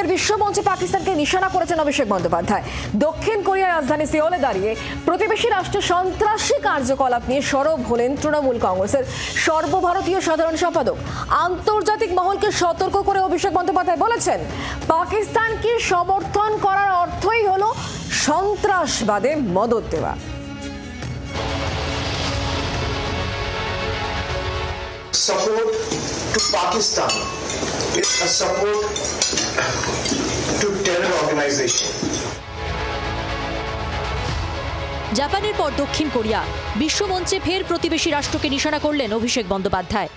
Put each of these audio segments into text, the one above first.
ফের বিশ্বমঞ্চে পাকিস্তানকে নিশানা করেছেন অভিষেক বন্দ্যোপাধ্যায়। দক্ষিণ কোরিয়ার রাজধানী সিওলে দাঁড়িয়ে প্রতিবেশী রাষ্ট্রের সন্ত্রাসী কার্যকলাপ নিয়ে সরব হলেন তৃণমূল কংগ্রেসের সর্বভারতীয় সাধারণ সম্পাদক। আন্তর্জাতিক মহলকে সতর্ক করে অভিষেক বন্দ্যোপাধ্যায় বলেছেন, পাকিস্তানকে সমর্থন করার অর্থই হলো সন্ত্রাসবাদে মদদ দেওয়া। Support to Pakistan is a support to terror organization. জাপানের পর দক্ষিণ কোরিয়া, বিশ্বমঞ্চে ফের প্রতিবেশী রাষ্ট্রকে নিশানা করলেন অভিষেক বন্দ্যোপাধ্যায়।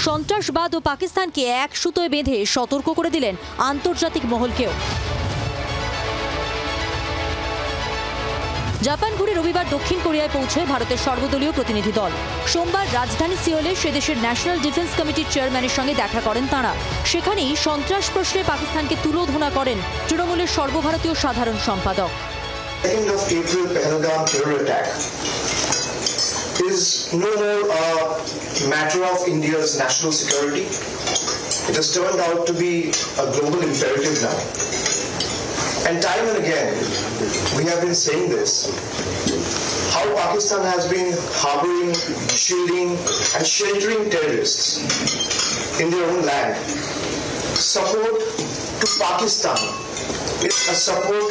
সন্ত্রাসবাদ ও পাকিস্তানকে এক সুতোয় বেঁধে সতর্ক করে দিলেন আন্তর্জাতিক মহলকেও। জাপান ঘুরে রবিবার দক্ষিণ কোরিয়ায় পৌঁছয় ভারতের সর্বদলীয় প্রতিনিধি দল। সোমবার রাজধানী সিওলে সে দেশের ন্যাশনাল ডিফেন্স কমিটির চেয়ারম্যানের সঙ্গে দেখা করেন তাঁরা। সেখানেই সন্ত্রাস প্রশ্নে পাকিস্তানকে তুলোধনা করেন তৃণমূলের সর্বভারতীয় সাধারণ সম্পাদক। 2nd of April Pahalgam terror attack is no more a matter of India's national security. It has turned out to be a global imperative now. And time and again, we have been saying this, how Pakistan has been harboring, shielding and sheltering terrorists in their own land. Support to Pakistan is a support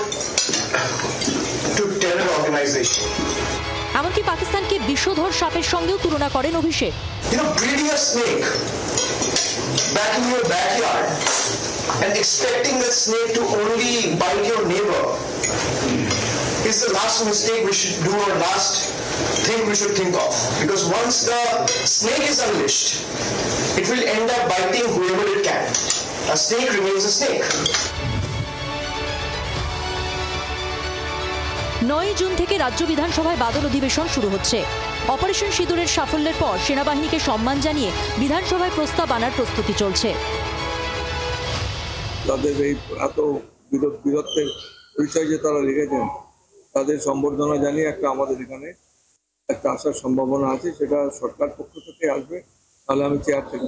to terror organization. এমনকি পাকিস্তানকে বিষধর সাপের সঙ্গেও তুলনা করেন অভিষেক। Breeding a snake back in your backyard and expecting that snake to only bite your neighbor is the last mistake we should do, or last thing we should think of. Because once the snake is unleashed, it will end up biting whoever it can. A snake remains a snake. 9 June থেকে রাজ্য বিধানসভায় বাদল অধিবেশন শুরু হচ্ছে। Operation সিঁদুরের সাফল্যের পর সেনাবাহিনীকে সম্মান জানিয়ে বিধানসভায় প্রস্তাব আনার প্রস্তুতি চলছে। তাদের এই এত বীরত্বের পরিচয় যে তারা রেখেছেন, তাদের সম্বর্ধনা জানিয়ে আমাদের এখানে একটা আসার সম্ভাবনা আছে, সেটা সরকার পক্ষ থেকে আসবে, তাহলে আমি চেয়ার থেকে।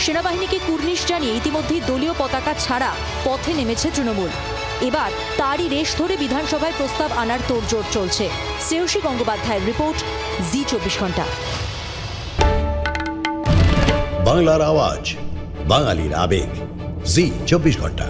সেনাবাহিনীকে কুর্নিশ জানিয়ে ইতিমধ্যেই দলীয় পতাকা ছাড়া পথে নেমেছে তৃণমূল। এবার তারই রেশ ধরে বিধানসভায় প্রস্তাব আনার তোড়জোড় চলছে। শ্রেয়সী গঙ্গোপাধ্যায়ের রিপোর্ট, জি 24 ঘন্টা। বাংলার আওয়াজ, বাঙালির আবেগ, জি 24 ঘন্টা।